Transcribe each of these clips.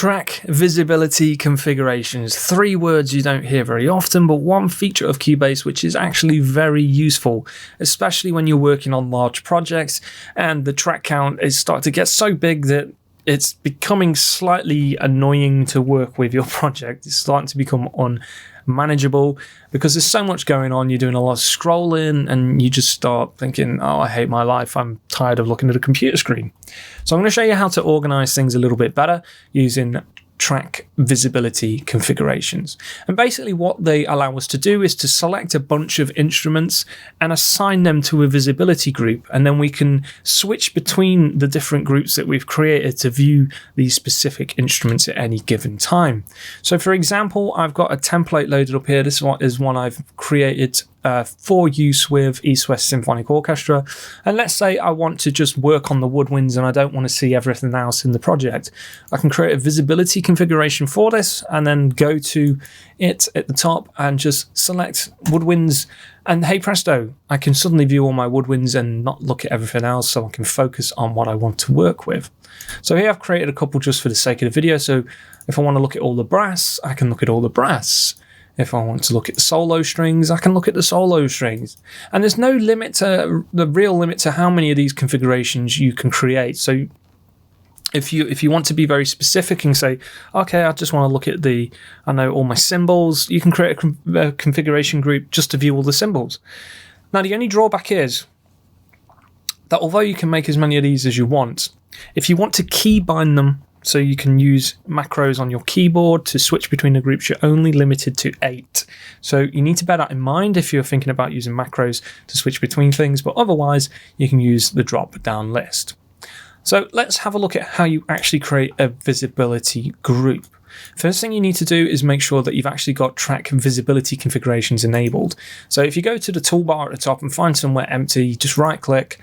Track visibility configurations. 3 words you don't hear very often, but one feature of Cubase which is actually very useful, especially when you're working on large projects and the track count is starting to get so big that it's becoming slightly annoying to work with your project. It's starting to become unmanageable because there's so much going on. You're doing a lot of scrolling and you just start thinking, oh, I hate my life. I'm tired of looking at a computer screen. So I'm going to show you how to organize things a little bit better using track visibility configurations. And basically what they allow us to do is to select a bunch of instruments and assign them to a visibility group, and then we can switch between the different groups that we've created to view these specific instruments at any given time. So for example, I've got a template loaded up here. This one is one I've created for use with East West Symphonic Orchestra, and let's say I want to just work on the woodwinds and I don't want to see everything else in the project. I can create a visibility configuration for this and then go to it at the top and just select woodwinds, and hey presto, I can suddenly view all my woodwinds and not look at everything else, so I can focus on what I want to work with. So here I've created a couple just for the sake of the video. So if I want to look at all the brass, I can look at all the brass. If I want to look at the solo strings, I can look at the solo strings. And there's no limit to the real limit to how many of these configurations you can create. So if you want to be very specific and say, okay, I just want to look at all my cymbals, you can create a configuration group just to view all the cymbals. Now the only drawback is that although you can make as many of these as you want, if you want to keybind them, so you can use macros on your keyboard to switch between the groups, you're only limited to 8. So you need to bear that in mind if you're thinking about using macros to switch between things, but otherwise you can use the drop down list. So let's have a look at how you actually create a visibility group. First thing you need to do is make sure that you've actually got track visibility configurations enabled. So if you go to the toolbar at the top and find somewhere empty, just right click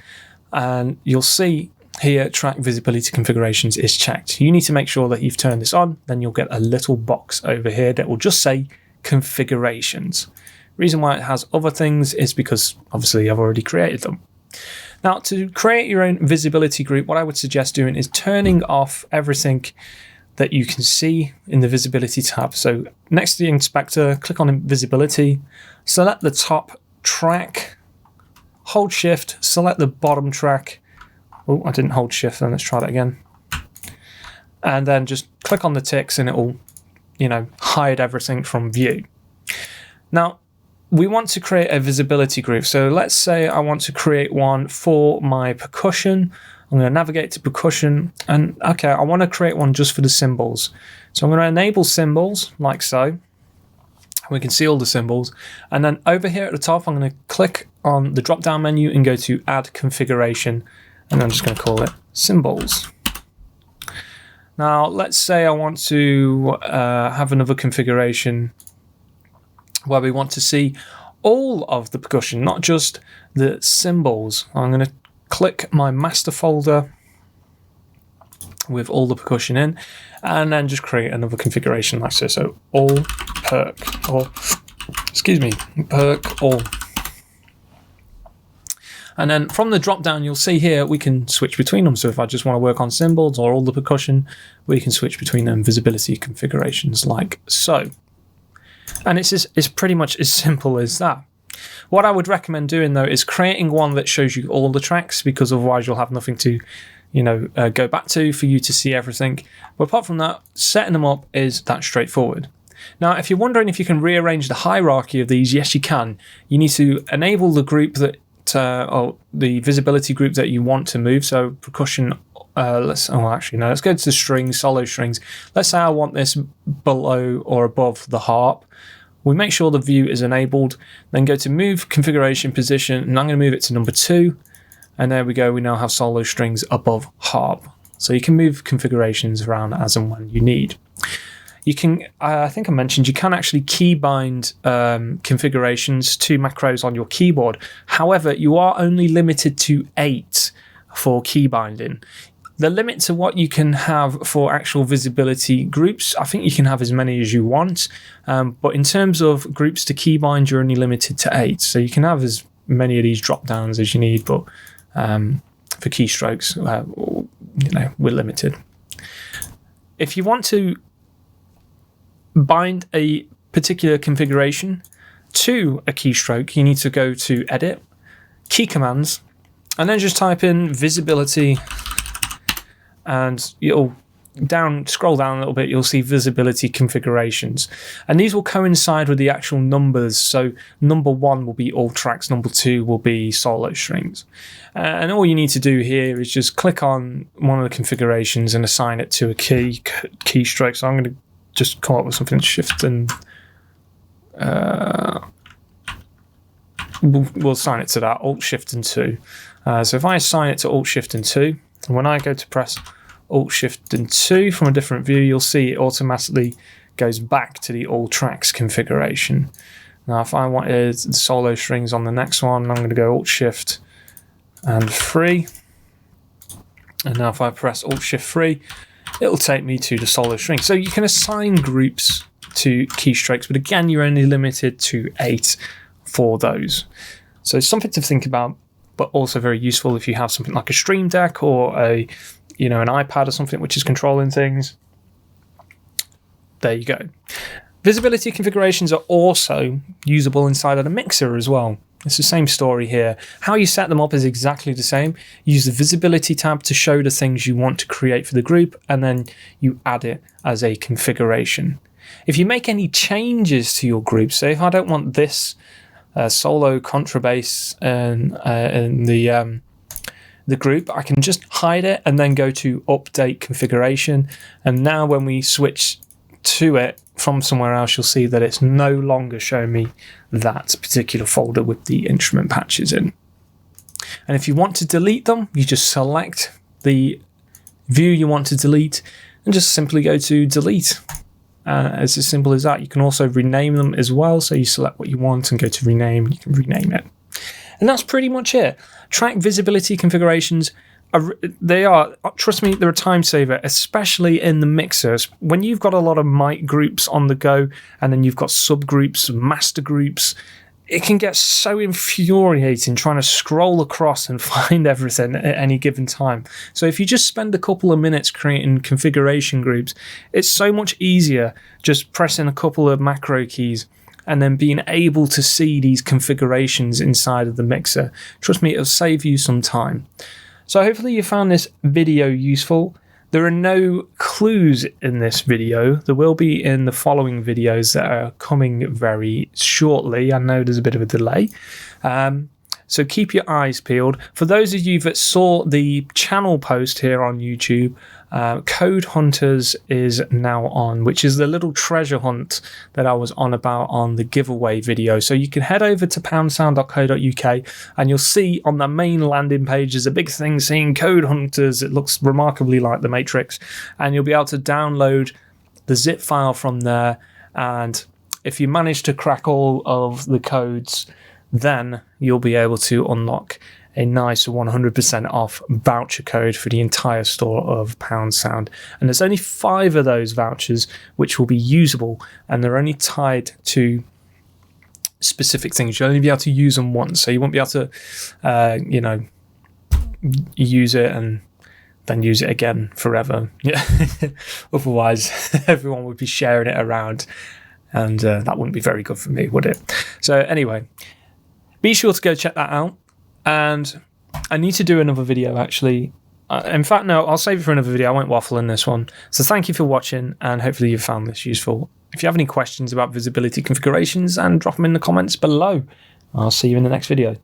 and you'll see here track visibility configurations is checked. You need to make sure that you've turned this on, then you'll get a little box over here that will just say configurations. Reason why it has other things is because obviously I've already created them. Now to create your own visibility group, what I would suggest doing is turning off everything that you can see in the visibility tab. So next to the inspector, click on visibility, select the top track, hold shift, select the bottom track. Oh, I didn't hold shift, then let's try that again. And then just click on the ticks and it will, hide everything from view. Now, we want to create a visibility group. So let's say I want to create one for my percussion. I'm going to navigate to percussion and okay, I want to create one just for the cymbals. So I'm going to enable cymbals like so. We can see all the cymbals. And then over here at the top, I'm going to click on the drop down menu and go to add configuration. And I'm just going to call it cymbals. Now, let's say I want to have another configuration where we want to see all of the percussion, not just the cymbals. I'm going to click my master folder with all the percussion in, and then just create another configuration like so. So all perk, or excuse me, perk all. And then from the drop down, you'll see here we can switch between them. So if I just want to work on cymbals or all the percussion, we can switch between them visibility configurations like so. And it's pretty much as simple as that. What I would recommend doing though is creating one that shows you all the tracks, because otherwise you'll have nothing to go back to for you to see everything. But apart from that, setting them up is that straightforward. Now, if you're wondering if you can rearrange the hierarchy of these, yes, you can. You need to enable the group that or the visibility group that you want to move. So percussion, let's go to the strings, solo strings. Let's say I want this below or above the harp. We make sure the view is enabled, then go to move configuration position, and I'm going to move it to number 2. And there we go, we now have solo strings above harp. So you can move configurations around as and when you need. You can, I think I mentioned, you can actually keybind configurations to macros on your keyboard. However, you are only limited to 8 for keybinding. The limit to what you can have for actual visibility groups, I think you can have as many as you want. But in terms of groups to keybind, you're only limited to 8. So you can have as many of these drop downs as you need, but for keystrokes, we're limited. if you want to bind a particular configuration to a keystroke, you need to go to Edit, Key Commands, and then just type in visibility, and you'll scroll down a little bit, you'll see visibility configurations, and these will coincide with the actual numbers. So number 1 will be all tracks, number 2 will be solo strings, and all you need to do here is just click on one of the configurations and assign it to a keystroke. So I'm going to just come up with something, shift and we'll assign it to that, alt shift and 2. So if I assign it to alt shift and 2, and when I go to press alt shift and 2 from a different view, you'll see it automatically goes back to the all tracks configuration. Now if I wanted the solo strings on the next one, I'm going to go alt shift and 3, and now if I press alt shift 3, it'll take me to the solo string. So you can assign groups to keystrokes, but again, you're only limited to 8 for those. So something to think about, but also very useful if you have something like a Stream Deck or an iPad or something which is controlling things. There you go. Visibility configurations are also usable inside of the mixer as well. It's the same story here. How you set them up is exactly the same. Use the visibility tab to show the things you want to create for the group, and then you add it as a configuration. If you make any changes to your group, say if I don't want this solo contrabass in the group, I can just hide it and then go to update configuration, and now when we switch to it from somewhere else, you'll see that it's no longer showing me that particular folder with the instrument patches in. And if you want to delete them, you just select the view you want to delete and just simply go to delete. It's as simple as that. You can also rename them as well, so you select what you want and go to rename, you can rename it. And that's pretty much it. Track visibility configurations, trust me, they're a time saver, especially in the mixers. When you've got a lot of mic groups on the go, and then you've got subgroups, master groups, it can get so infuriating trying to scroll across and find everything at any given time. So if you just spend a couple of minutes creating configuration groups, it's so much easier just pressing a couple of macro keys and then being able to see these configurations inside of the mixer. Trust me, it'll save you some time. So hopefully you found this video useful. There are no clues in this video. There will be in the following videos that are coming very shortly. I know there's a bit of a delay. So keep your eyes peeled. For those of you that saw the channel post here on YouTube, Code Hunters is now on, which is the little treasure hunt that I was on about on the giveaway video. So you can head over to poundsound.co.uk and you'll see on the main landing page there's a big thing saying Code Hunters. It looks remarkably like the Matrix, and you'll be able to download the zip file from there. And if you manage to crack all of the codes, then you'll be able to unlock a nice 100% off voucher code for the entire store of Pound Sound. And there's only 5 of those vouchers which will be usable, and they're only tied to specific things. You'll only be able to use them once, so you won't be able to, use it and then use it again forever. Yeah. Otherwise, everyone would be sharing it around, and that wouldn't be very good for me, would it? So anyway, be sure to go check that out. And I need to do another video, actually. In fact, no, I'll save it for another video. I won't waffle in this one. So thank you for watching, and hopefully you found this useful. If you have any questions about visibility configurations, and drop them in the comments below. I'll see you in the next video.